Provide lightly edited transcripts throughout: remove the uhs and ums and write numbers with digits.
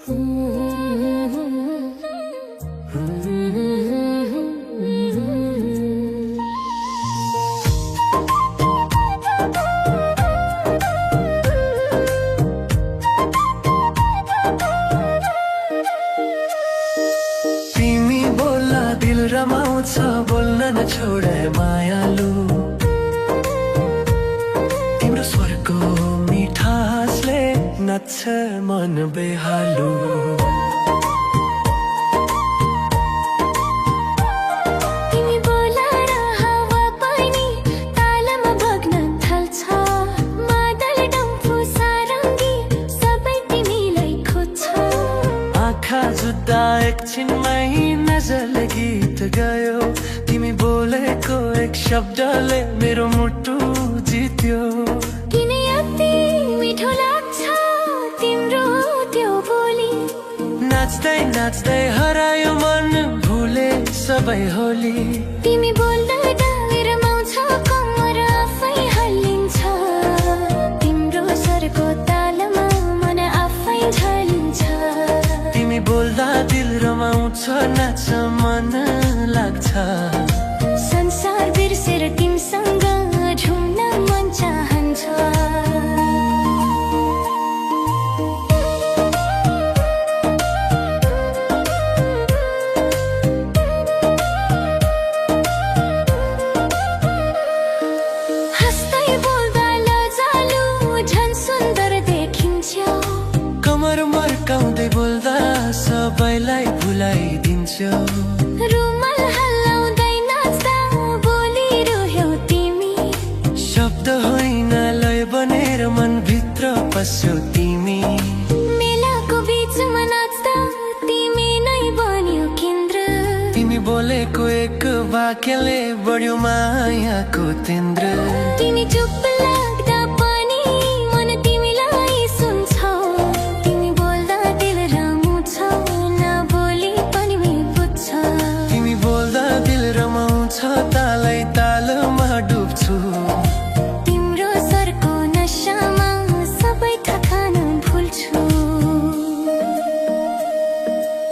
तिमी बोल्दा दिल रमाउँछ, बोल्न नछोडे मायालु। तिम्रो स्वरको मिठासले नच्छ मन बेहालु। तिमी बोलाएर हावा पनि तालमा बग्न थाल्छ। मादल डम्फु सारङ्गी सबै तिमीलाई खोज्छ। आँखा जुत्दा एकछिनमै नजरले गीत गयो। तिमी बोलेको एक शब्दले मेरो मुटु जित्यो। किन यति मिठो लाग्छ तिम्रो त्यो बोली। नाच्दै नाच्दै हरायो मन, भुले सबै होली। तिमी बोल्दा रमाउँछ कम्मर आफै हल्लिन्छ। तिम्रो स्वरको तालमा मन आफै ढलिन्छ। तिमी बोल्दा दिल रमाउँछ, नाच्छ मन लाग्छ। संसार बिर्सेर तिमीसँग झुम्न मन चाहन्छ। हँस्दै बोल्दा लजालु झन् सुन्दर देखिन्छौ। कमर मर्काउँदै बोल्दा सबैलाई भुलाइदिन्छौ। रुमाल हल्लाउँदै नाच्दा बोलिरह्यौ तिमी। शब्द होइन लय बनेर मनभित्र पस्यौ तिमी। मेलाको बीचमा नाच्दा तिमी नै बन्यौ केन्द्र। तिमी बोलेको एक वाक्यले बढ्यो मायाको केन्द्र। तिमी चुप लाग्दा पनि मन तिमीलाई सुन्छौ। तिमी बोल्दा दिल रमाउँछ, नबोली पनि बुझ्छ। तिमी बोल्दा दिल रमाउँछ, तालै तालमा डुब्छु। तिम्रो स्वरको नशामा सबै थकान भुल्छु।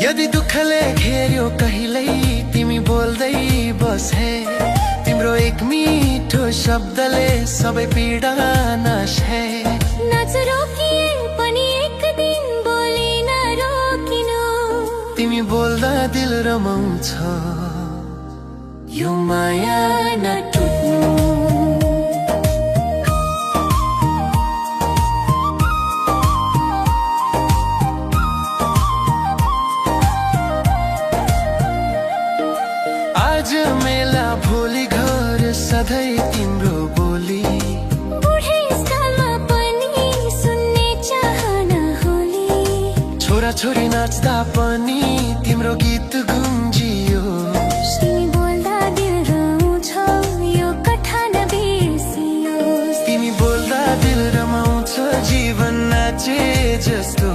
यदि दुःखले घेर्यो कहिल्यै तिमी बोल्दै बसे। तिम्रो एक मिठो शब्दले सबै पीडा नाशे। नाच रोकिए पनि एक दिन बोली नरोकिनु। तिमी बोल्दा दिल रमाउँछ, यो माया नटुट्नु। आज मेला भोलि घर, सधैँ तिम्रो बोली। बुढेसकालमा पनि सुन्ने चाहना होली। छोरा छोरी नाच्दा पनि तिम्रो गीत गुन्जियो। तिमी बोल्दा दिल रमाउँछ, यो कथा नबिर्सियोस्। तिमी बोल्दा दिल रमाउँछ, जीवन नाचे जस्तो।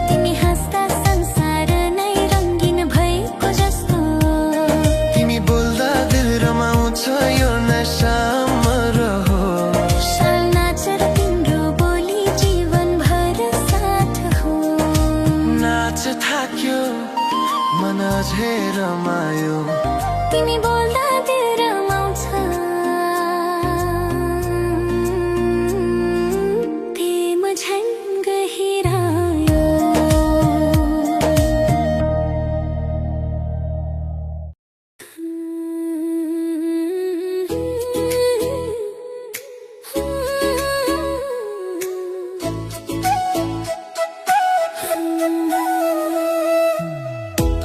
तिमी हाँस्दा संसार नै रङ्गिन भएको जस्तो। तिमी बोल्दा दिल रमाउँछ, यो नशामा रहोस्। साल नाचेर तिम्रो बोली जीवनभर साथ हो। नाच थाक्यो मन अझै रमायो। तिमी बोल्दा दिल रमाउँछ, प्रेम झन् गहिरायो।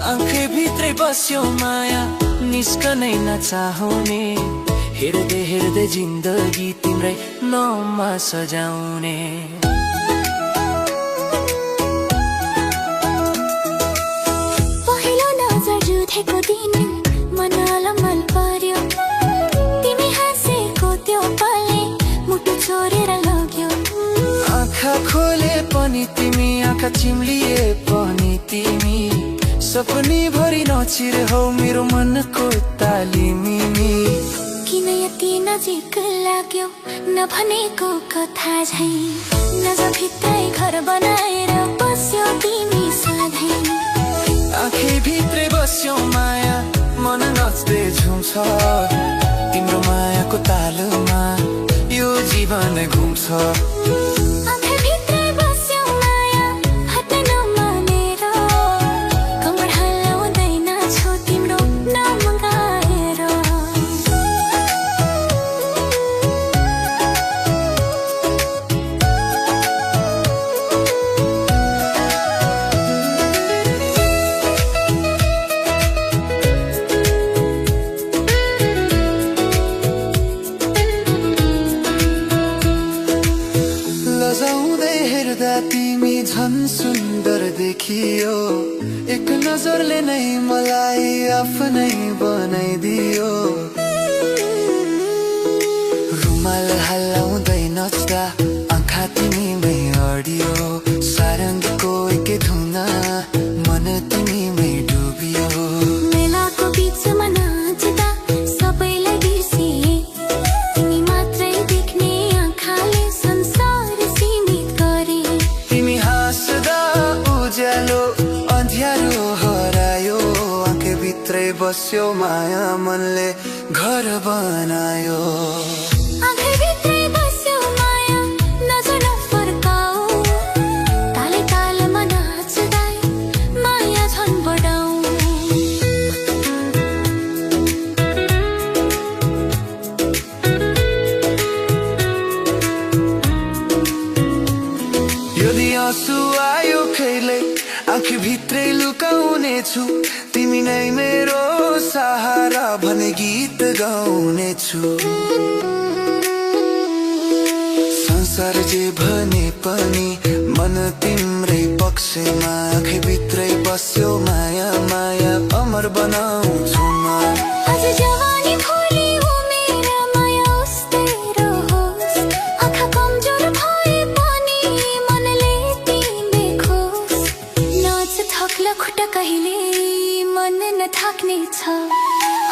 आँखै भित्रै बस्यो माया, निस्कनै नचाहने। हेर्दै हेर्दै जिन्दगी तिम्रै नाममा सजाउने। पहिलो नजर जुधेको दिन मनलाई मन पर्यो। तिमी हाँसेको त्यो पलले मुटु छोडेर लग्यो। आँखा खोले पनि तिमी, आँखा चिम्लिए पनि तिमी। सपनी भरि नचिर हौ मेरो मनको तालिमी। किन यति नजिक लाग्यो नभनेको कथा झै। नजर भित्रै घर बनाएर बस्यो तिमी। बस्यो माया मन नच्दै झुम्छ तिम्रो मायाको तालमा यो जीवन घुम्छ आँखाभित्रै बस्यो माया हट्न नमानेर कम्मर हल्लाउँदैन छु तिम्रो नाम गाएर लजाउँदै हेर्दा तिमी झन् सुन्दर देखियो एक नजरले नै मलाई आफ्नै बनाइदियो रुमाल हल्लाउँदै नच्दा आँखा तिमीमै अडियो सारङ्गीको एकै धुना मन तिमीमै डुबियो मेलाको बिचमा नाच्दा सबैलाई बिर्सिए तिमी मात्रै देख्ने आँखाले संसार सीमित गरे तिमी हाँस्दा उज्यालो अँध्यारो हरायो आँखाभित्रै बस्यो माया मनले घर बनायो आँखाभित्रै बस्यो माया नजर नफर्काऊ ताले तालमा नाच्दै माया झन् बढाऊ यदि आँसु आयो कहिले आँखीभित्रै लुकाउने छु तिमी नै मेरो सहारा भने गीत गाउने छु संसार जे भने पनि मन तिम्रै पक्षमा आँखीभित्रै बस्यो माया माया अमर बनाउँछु म आज जवानी भोलि उमेर माया उस्तै रहोस् आँखा कमजोर भए पनि मनले तिमी खोस् नाच थक्ला खुट्टा कहिले मन नथाक्ने छ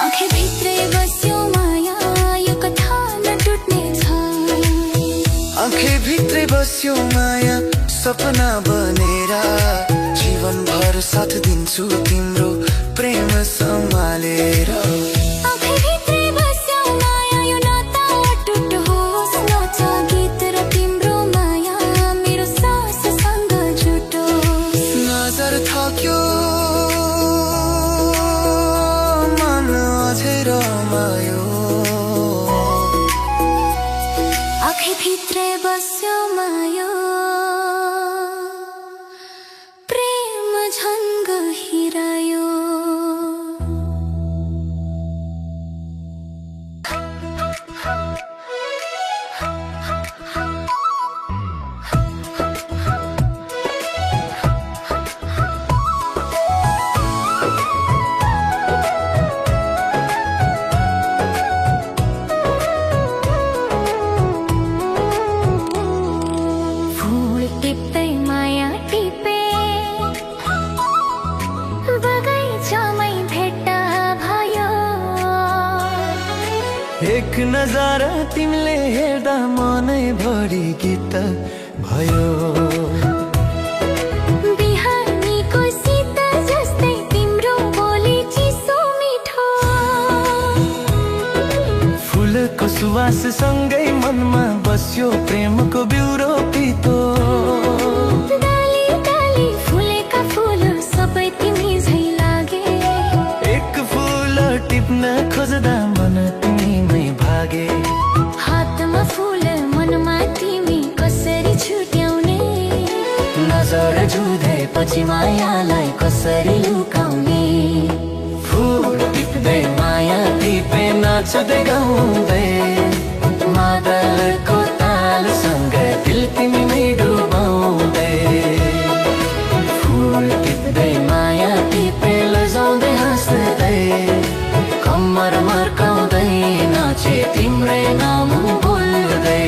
आँखाभित्रै बस्यो माया यो कथा नटुट्ने छ आँखीभित्रै बस्यो माया सपना बनेर जीवनभर साथ दिन्छु तिम्रो प्रेम सम्हालेर आँखाभित्रै बस्यो माया यो नाता अटुट होस् नाच गीत र तिम्रो माया मेरो साससँग जुटोस् नजर थक्यो मन अझै रमायो आँखाभित्रै बस्यो माया प्रेम झन् गहिरायो फूल टिप्दै माया टिपे बगैँचामै भेट्टा भयो एक नजारा तिमीले हेर्दा मनै भरि गीत भयो बिहानीको शीतल जस्तै तिम्रो बोली चिसो मिठो फुलको सुवास सँगै मनमा बस्यो प्रेमको बिउ रोपितो डाली डाली फुलेका फुल सबै तिमी झै लागे एक फुल टिप्न खोज्दा मन तिमीमै भागे हातमा फुल मनमा तिमी कसरी छुट्याउने नजर जुधे पछि मायालाई कसरी लुकाउने फुल टिप्दै माया टिपे नाच्दै गाउँदै मादलको तालसँग दिल तिमीमै डुबाउँदै फुल टिप्दै माया टिपे लजाउँदै हाँस्दै कम्मर मर्काउँदै नाचे तिम्रै नाम बोल्दै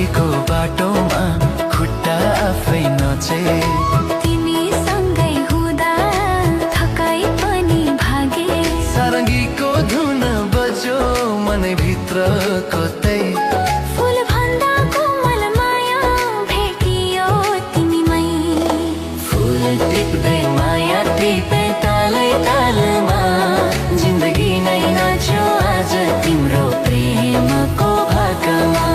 अघिको बाटोमा खुट्टा आफै नचे। तिमी सँगै हुँदा थकाइ पनि भागे। सारङ्गीको धुन बज्यो मनभित्र कतै। फुल भन्दा कोमल माया भेटियो तिमीमै। फुल टिप्दै माया टिपे तालै तालमा जिन्दगी नै नाच्यो आज तिम्रो प्रेमको भाकामा।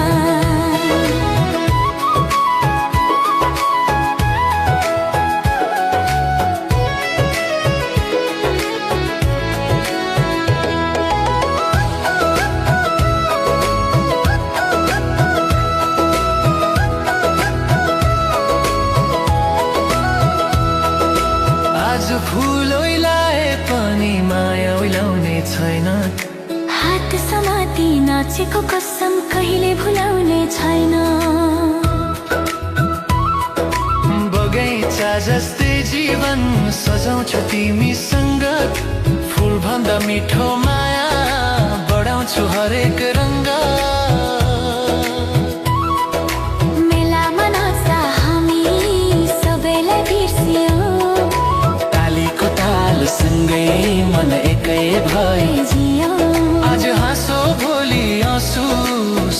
आज फुल ओइलाए पनि माया ओइलाउने छैन। हात समाती नाचेको कसम कहिले भुलाउने छैन। बगैँचा जस्तै जीवन सजाउँछु तिमीसँग। फुल भन्दा मिठो माया बढाउँछु हरेक रङ्ग। मेलामा नाच्दा हामी सबैलाई बिर्सियो। तालीको तालसँगै मन एकै भए जियो। आज हाँसो भोलि आँसु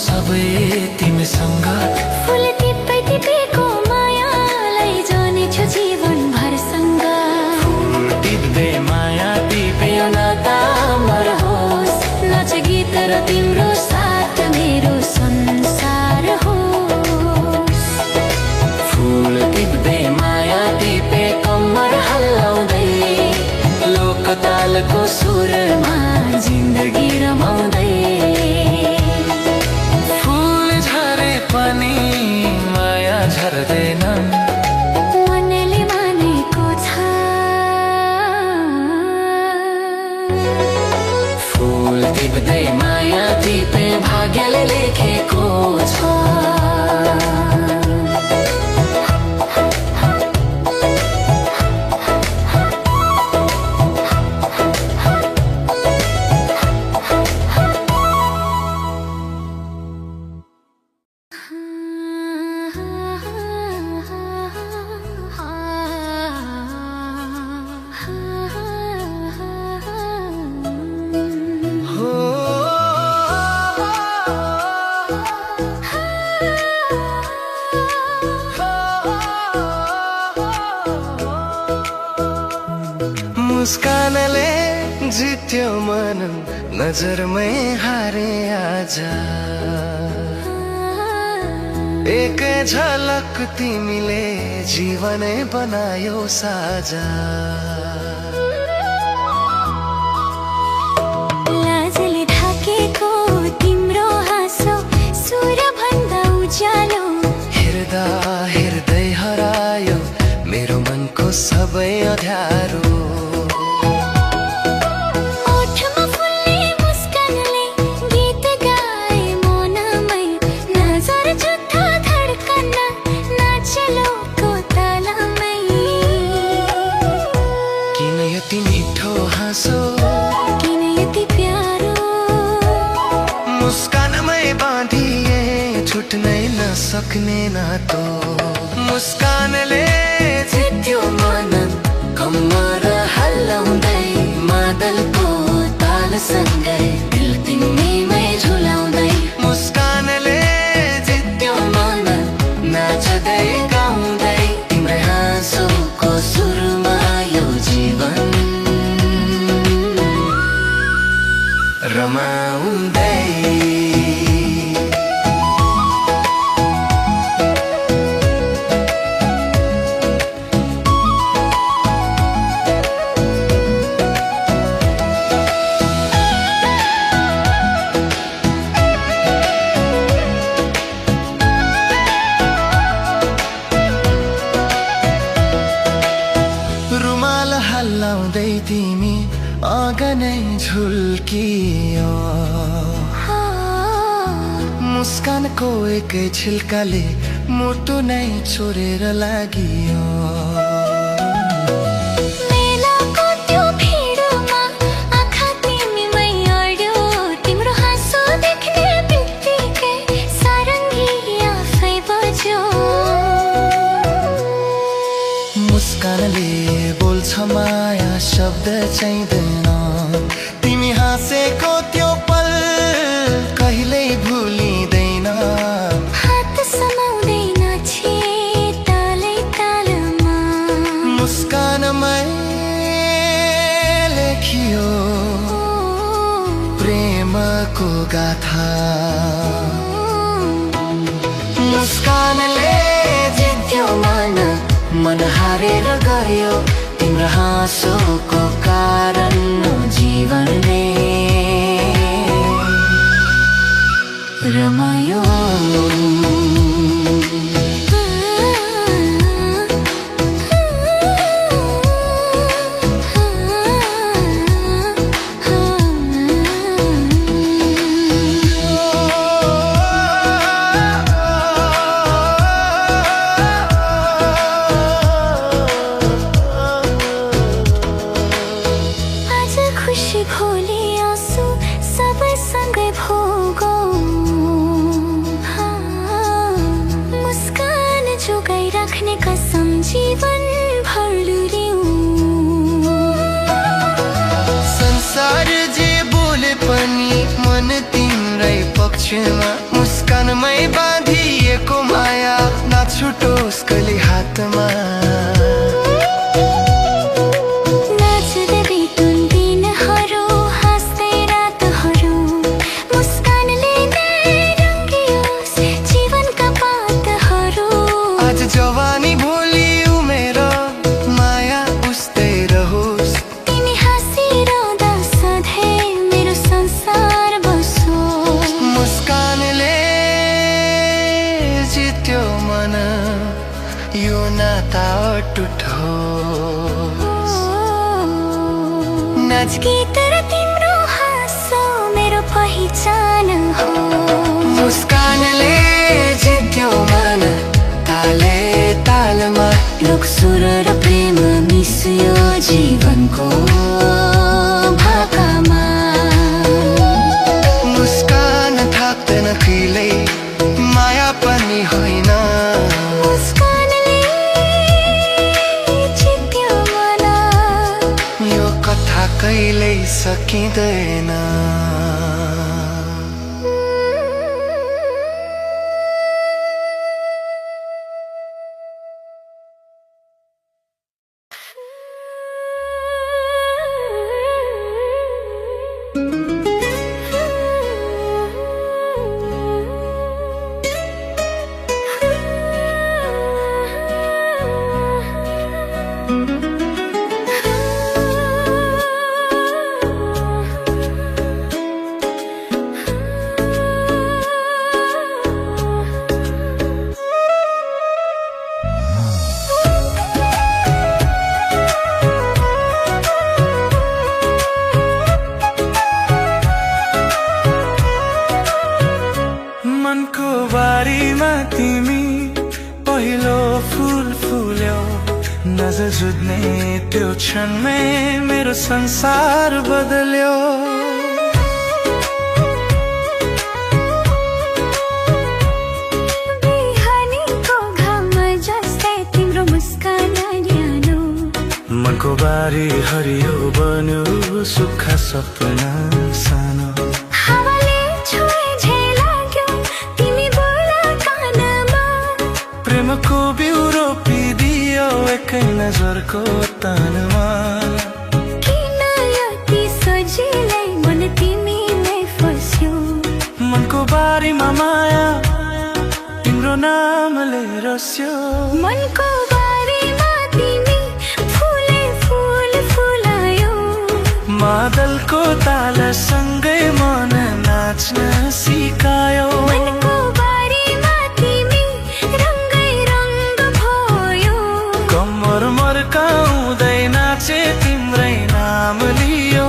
सबै तिमीसँग। फुल टिप्दै टिपेको मायालाई जानेछु जीवन भरसँग। फुल टिप्दै माया टिप्यो नाता अमर होस्। नाच गीत र तिम्रो साथ मेरो संसार होस्। फुल टिप्दै माया टिपे कम्मर हल्लाउँदै लोकतालको सुरमा जिन्दगी रमाउँदै। फुल झरे पनि माया झर्दैन। मनले मानेको छ। फुल टिप्दै माया टिपे भाग्यले लेखेको छ। मुस्कानले जित्यो मन नजरमै हारे आज। एक झलक तिमीले जीवनै बनायो साझा। लाजले ढाकेको तिम्रो हाँसो सूर्य भन्दा उज्यालो। हेर्दा हेर्दै हरायो मेरो मनको सबै अँध्यारो। ओठमा फुल्ने मुस्कानले गीत गाए मनमै। नजर जुत्था धड्कन नाचेलोको तालमै। किन यति मिठो हाँसो किन यति प्यारो। मुस्कानमै बाँधिए छुट्नै नसक्ने नातो। मुस्कानले जित्यो मन कम्मर हल्लाउँदै मादलको तालसँगै दिल तिमीमै झुलाउँदै। मुस्कानले जित्यो मन नाच्दै गाउँदै तिम्रै हाँसोको सुरमा यो जीवन रमाउँदै। रुमाल हल्लाउँदै तिमी अगनै झुल्कियो। मुस्कानको एकै छिल्काले मुटु नै छोडेर लागियो। मेलाको त्यो भिडमा आँखा तिमीमै अड्यो। तिम्रो हाँसो देख्ने बित्तिकै सारङ्गी माया शब्द चाहिँदैन तिमी हाँसेको त्यो पल कहिल्यै भुलिँदैन हात समाउँदैन छे तालै तालमा मुस्कानमै लेखियो प्रेमको गाथा मुस्कानले जित्यो मन हारेर गयो तिम्रो हाँसोको कारण जीवनले रमायो भोलि आँसु सबैसँगै भोगौँ मुस्कान जोगाइराख्ने कसम जीवन भर लुर्यौँ संसार जे बोले पनि मन तिम्रै पक्षमा मुस्कानमै बाँधिएको माया नछुटोस् कहिले हातमा जवानी भोलि उमेर माया उस्तै रहोस् तिमी हाँसिरहँदा सधैँ मेरो संसार बसोस् मुस्कानले जित्यो मन यो नाता अटुट होस् नजिकै तर तिम्रो हाँसो मेरो पहिचान हो मुस्कानले जित्यो मन ताले तालमा लोक सुर र प्रेम मिसियो जीवनको भाकामा मुस्कान थाप्दैन कहिल्यै माया पनि होइन मुस्कानले जित्यो मन यो कथा कहिल्यै सकिँदैन मनको बारीमा तिमी पहिलो फूल फुल्यौ नजर जुझ्ने त्यो क्षणमै मेरो संसार बदल्यो बिहानीको घाम जस्तै तिम्रो मुस्कान न्यानो मनको बारी हरियो बन्यो सुक्खा सपना सानो हावाले छोए झेलाग्यो तिमी बोला कानमा प्रेमको बिउ रोपिदियो एकै नजरको तानमा किन यति सजिलै मन तिमीमै फस्यो मनको बारीमा माया तिम्रो नामले रस्यो मनको बारीमा तिमी फुले फुल फुलायो मादलको तालसँगै मन नाच्न सिकायो मनको बारीमा तिमी रङ्गै रङ्ग भयो कम्मर मर्काउँदै नाचे तिम्रै नाम लियो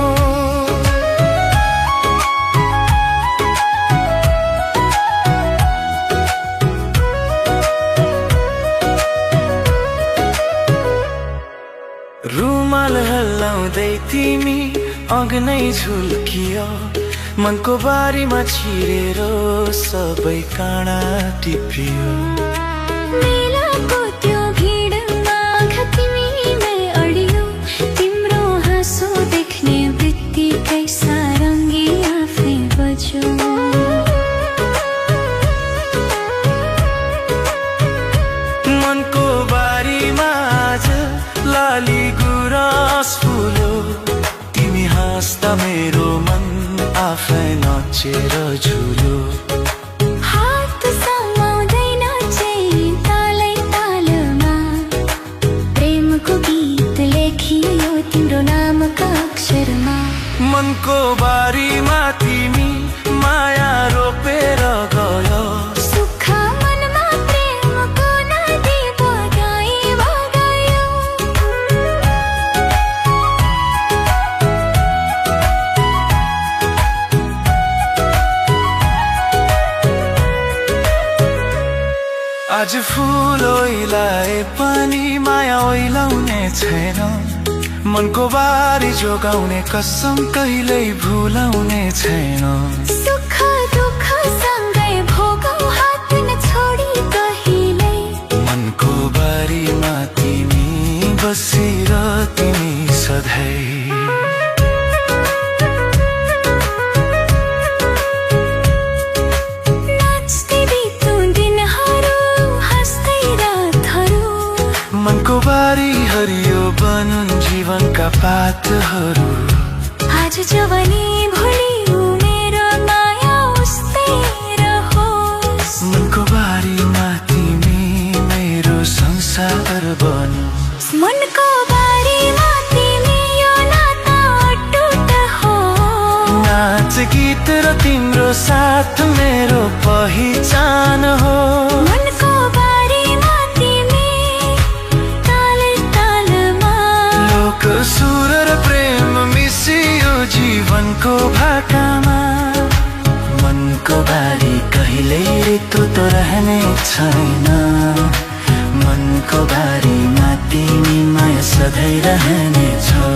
रुमाल हल्लाउँदै तिमी अग्नै झुल्कियो मनको बारीमा छिरेर सबै काँडा टिपियो मेलाको त्यो भिडमा आँखा तिमीमै अडियो मनको बारीमा आज लाली गुराँस फुल्यो तिमी हाँस्दा मेरो मन आफै नाचेर झुल्यो हात समाउँदैन चाहिँ तालै तालमा प्रेमको गीत लेखियो तिम्रो नामका अक्षरमा मनको बारीमा तिमी माया रोपेर गयो सुख मनमा प्रेमको नदी बगाई बगायो आज फुल ओइलाए पनि माया ओइलाउने छैन मनको बारी जोगाउने कसम कहिल्यै भुलाउने छैन सुख दुःख सँगै भोगौ हात नछोडी कहिल्यै मनको बारीमा तिमी बसेर तिमी सधैँ नाच्दै बितौँ दिनहरू हाँस्दै रातहरू मनको बारी हरियो बनुन् जीवनका पातहरू आज जवानी भोलि मेरो माया उस्तै रहोस् मनको बारीमा तिमी मेरो संसार बनोस् मनको बारीमा तिमी यो नाता अटुट हो नाच गीत र तिम्रो साथ मेरो पहिचान हो मनको बारीमा तिमी ताल तालमा लोक सुर र प्रेम मिसियो जीवनको भाकामा मनको बारी कहिल्यै रित्तो त रहने छैन मनको बारीमा तिमी माया सधैँ रहनेछौ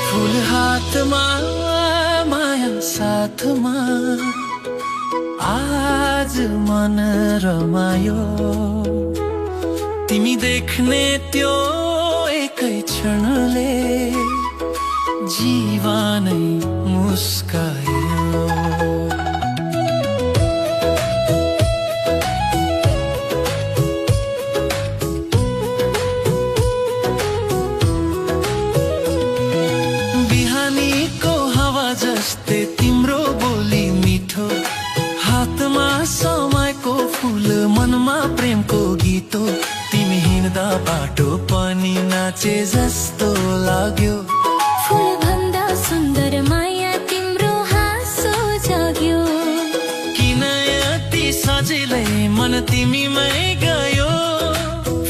फूल हातमा माया साथमा आज मन रमायो तिमी देख्ने त्यो एकै क्षणले जीवनै मुस्कायो बिहानीको हावा जस्तै तिम्रो बोली मिठो हातमा समयको फूल मनमा प्रेमको गीतो तिमी हिँड्दा बाटो पनि नाचे जस्तो लाग्यो फूल भन्दा सुन्दर माया तिम्रो हाँसो जाग्यो किन यति सजिलै मन तिमीमै गयो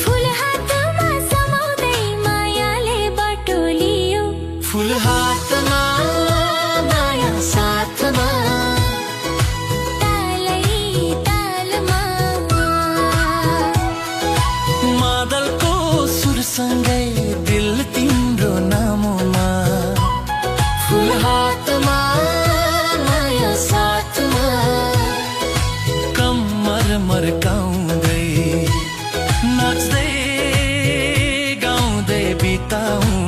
फूल हातमा समाउँदै मायाले बाटो लियो फूल हातमा माया साथमा तालै तालमा मादलको सुरसँगै दिल तिम्रो नाममा फूल हातमा माया साथमा कम्मर मर्काउँदै नाच्दै गाउँदै बिताउँ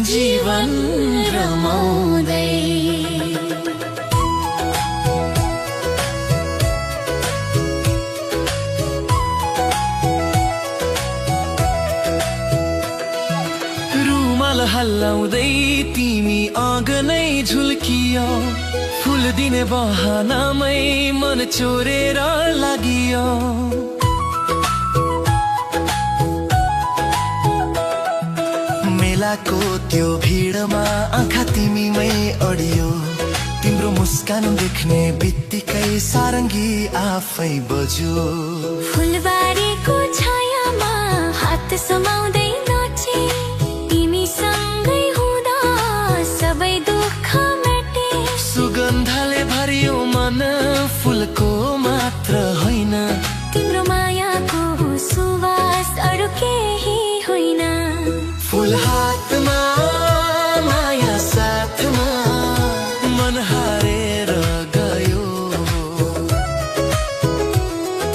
जीवन रमाउँदै रुमाल हल्लाउँदै तिमी अगनै झुल्कियो फुल दिने बहानामै मन चोरेर लागियो मेलाको त्यो भिडमा आँखा तिमीमै अडियो तिम्रो मुस्कान देख्ने बित्तिकै सारङ्गी आफै बज्यो फुलबारीको छायामा हात समाउँदै नाचे तिमी सँगै हुँदा सबै दुःख मेटे सुगन्धले भरियो मन फुलको मात्र होइन, तिम्रो मायाको सुवास अरू केही होइन। फुल हातमा माया साथमा मन हारेर गयो,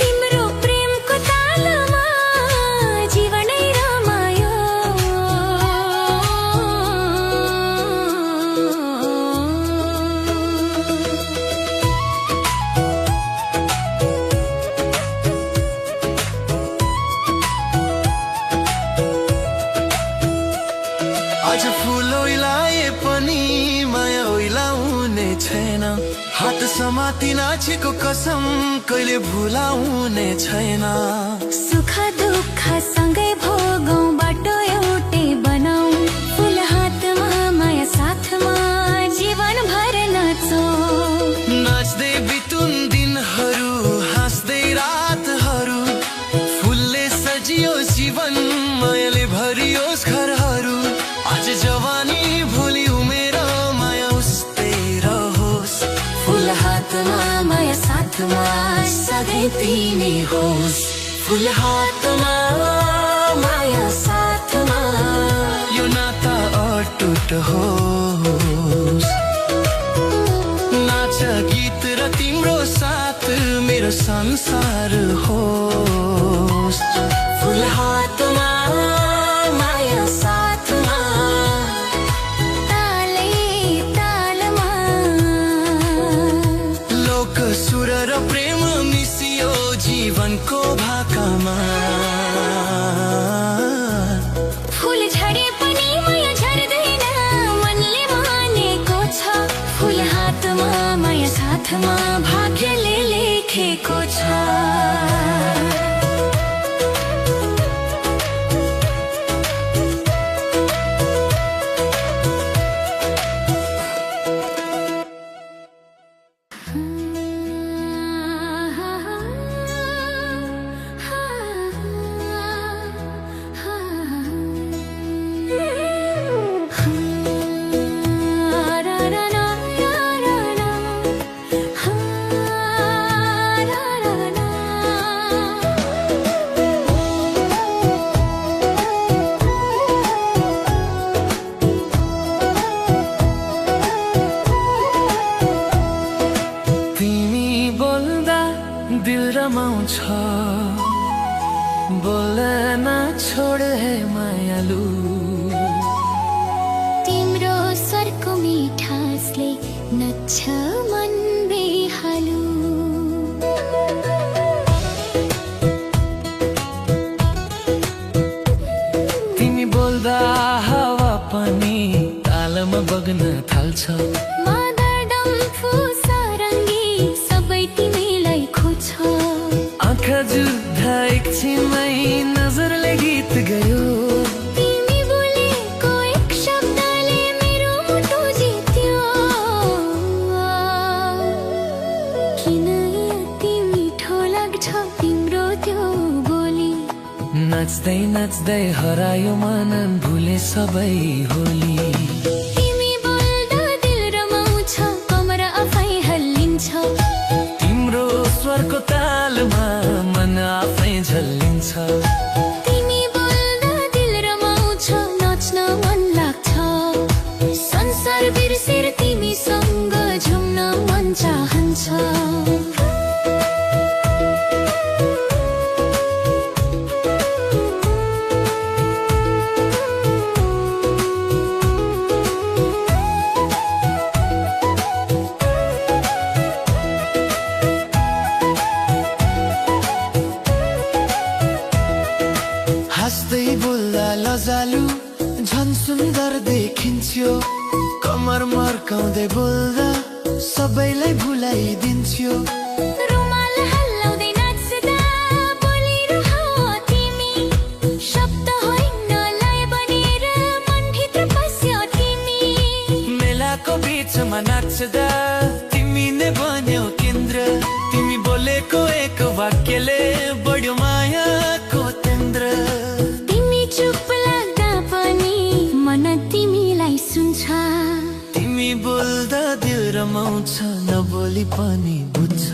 तिम्रो प्रेमको तालमा जीवनै रमायो। आज फुल ओइलाए पनि माया ओइलाउने छैन, हात समाति नाचेको कसम कहिले भुलाउने छैन। सुख दुःख सँगै भोगौँ, बाटो एउटै बनाऊ, फुल हातमा माया साथमा जीवन भर नाचौँ। नाच्दै बितुन् दिनहरू, हाँस्दै रातहरू, फुलले सजियो जीवन, मायाले भरियोस् घरहरू। आज जवानी भोलि उमेर माया उस्तै रहोस्, फुल हातमा माया साथमा सधैँ तिमी होस्। फुल हातमा माया साथमा यो नाता अटुट होस्। नाच गीत र तिम्रो साथ मेरो संसार होस्। फुल हातमा माया साथमा तालै तालमा लोक सुर र प्रेम मिसियो जीवनको भाकामा। फुल झरे पनि माया झर्दैन, मनले मानेको छ, फुल हातमा माया साथमा भाग्यले लेखेको छ। दिल रमाउँछ, बोल्न छोड है मायालु। तिम्रो स्वरको मिठासले नच्छ मन बेहालु। तिमी बोल्दा हावा पनि तालमा बग्न थाल्छ। आँखा जुत्दा एकछिनमै नजरले गीत गयो। तिमी बोलेको एक शब्दले मेरो मुटु जित्यो। किन यति मिठो लाग्छ तिम्रो त्यो बोली। नाच्दै नाच्दै हरायो मन, भुले सबै होली। तिमी बोल्दा दिल रमाउँछ, कमर आफै हल्लिन्छ। तिम्रो स्वरको तालमा मन आफै झल्लिन्छ। तिमी बोल्दा दिल रमाउँछ, नाच्न मन लाग्छ। संसार बिर्सेर तिमीसँग झुम्न मन चाहन्छ। हाँस्दै बोल्दा लजालु झन् सुन्दर देखिन्थ्यो। कमर मर्काउँदै बोल्दा सबैलाई भुलाइदिन्थ्यो। रुमाल हल्लाउँदै नाच्दा बोलिरह तिमी, शब्द होइन लय बनेर मनभित्र पस्यो तिमी। मेलाको बिचमा नाच्दा तिमी नै बन्यौ केन्द्र। तिमी बोलेको एक वाक्यले बढ्यो मायाको तेन्द्र। तिमी चुप लाग्दा पनि मन तिमीलाई सुन्छ। तिमी बोल्दा दिल बोली पनि बुझ्छ।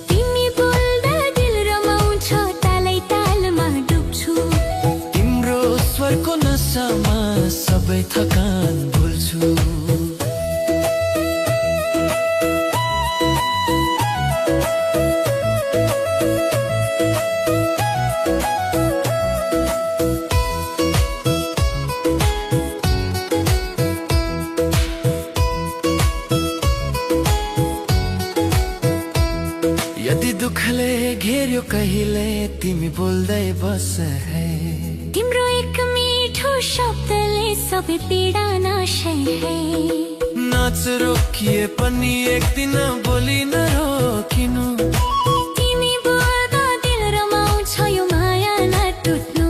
तिमी बोल्दा दिल रमाउँछ, तालै तालमा डुब्छु। तिम्रो स्वरको नसामा सबै थकान भुल्छु। यदि दुखले घेर्यो कहिले तिमी बोल्दै बस है। तिम्रो एक मिठो शब्दले सबै पीडा नाशै है। नाच रोकिए पनि एक दिन बोली नरोकिनु। तिमी बोल्दा दिल रमाउँछ, यो माया नटुट्नु।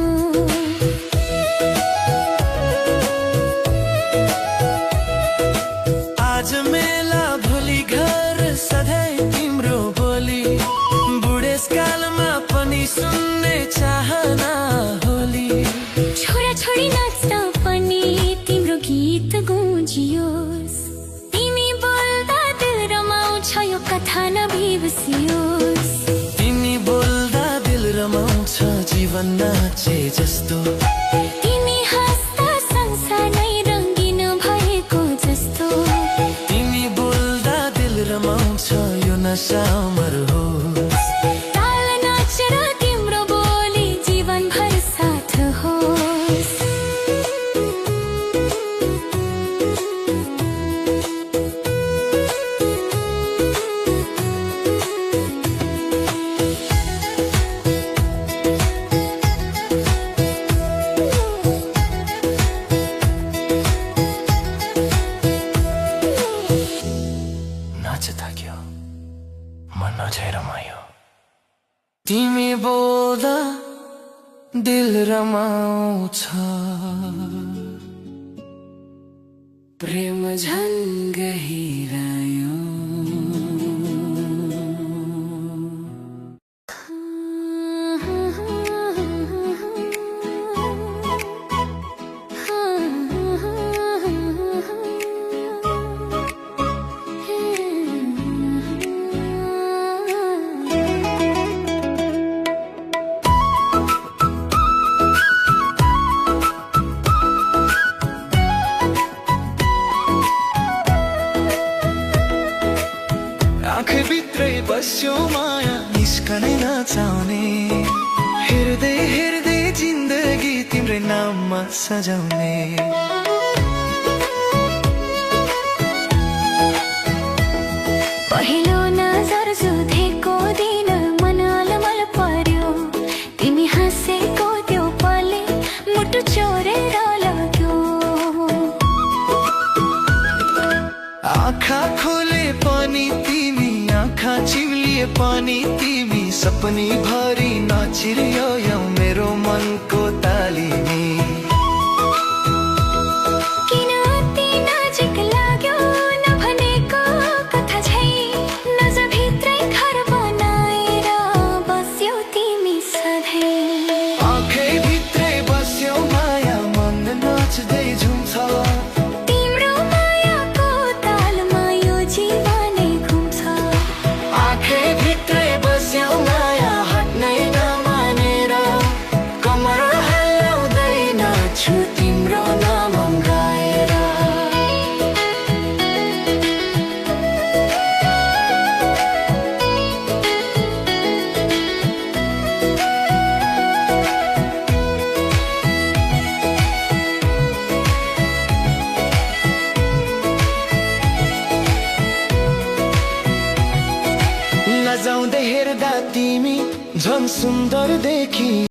आज मेला भोलि घर सधैँ तिम्रो बोली। बुढेसकालमा पनि सुन्ने चाहना होली। छोरा छोरी नाच्दा पनि तिम्रो गीत गुन्जियोस्। तिमी बोल्दा दिल रमाउँछ, यो कथा नबिर्सियोस्। तिमी बोल्दा दिल रमाउँछ, जीवन नाचे जस्तो। तिमी हाँस्दा संसार नै रङ्गिन भएको जस्तो। तिमी बोल्दा दिल रमाउँछ, यो नशा अमर होस्। ताल नाचेर तिम्रो बोली जीवनभर साथ होस्। नाच थाक्यो, मन अझै रमायो। तिमी बोल्दा दिल रमाउँछ, प्रेम झन् गहिरायो। आँखभित्रै बस्यो माया, निस्कनै नचाउने। हेर्दै हेर्दै जिन्दगी तिम्रै नाममा सजाउने। पहिलो नजर जुधेको दिन मन अलमल पर्यो। तिमी हाँसेको त्यो पलले मुटु चोरेर लग्यो। आँखा खोले पनि तिमी, आँखा चिम्लिए पनि तिमी। सपनी भरि नाचिरह्यो यो मेरो मनको तालिनी। किन अति नजिक लाग्यो नभनेको कथा झै। नजरभित्रै घर बनाएर बस्यौ तिमी सधैँ। आँखैभित्रै बस्यो माया, मन नाच्दै झुम्छ। तिम्रो मायाको तालमा यो जीवनै घुम्छ। आँखैभित्रै बस्यो माया, हट्नै नमानेर कमर हल्लाउँदै नाच्छु तिम्रो नाम गाएर। लजाउँदै हेर्दा तिमी झन् सुन्दर देखी।